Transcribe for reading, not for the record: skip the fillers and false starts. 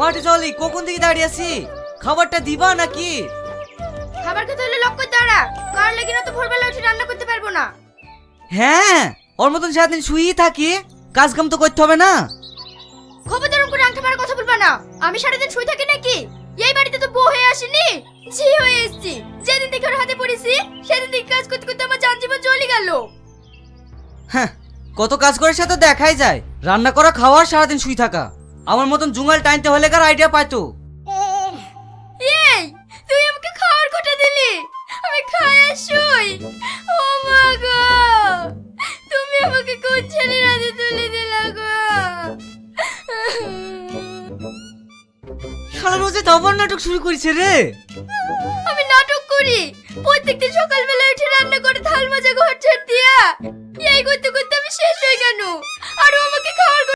মাঠে চলি, কখন থেকে দাঁড়িয়ে আছি? খাবারটা দিবা নাকি? খাবার খেতে হলে লক করে দাঁড়া, কার লেগে না তো ভোরবেলা উঠে রান্না করতে পারবো না। হ্যাঁ, ওর মতন সারাদিন শুয়েই থাকি, কাজ কাম তো করতে হবে না। খবরদার করে আংটা মারা কথা বলবা না। আমি সারাদিন শুয়ে থাকি নাকি? এই বাড়িতে তো বউ হয়ে আসিনি, ঝি হয়ে এসেছি। যেদিন থেকে ওর হাতে পড়েছি সেদিন থেকে কাজ করতে করতে আমার জান জীবন চলে গেল। হ্যাঁ, কত কাজ করে সে তো দেখাই যায়। রান্না করা, খাওয়া, আর সারাদিন শুয়ে থাকা। আমার মতন জুঙ্গাল টাইনতে হলে কার আইডিয়া পাইতো। এই তুই আমাকে খাওয়ার কথা দিলি, আমি খাই আর শুই। ও মা গো, তুমি আমাকে কোন ছেলের হাতে তুলে দিলা গো? সারা রোজে দাবার নাটক শুরু করেছে রে। আমি নাটক করি প্রত্যেকদিন সকালবেলা উঠে রান্না করে থাল মাজা ঘর ঝাড় দিয়া, এই করতে করতে আমি শেষ হয়ে গেল। আর ও আমাকে খাওয়ার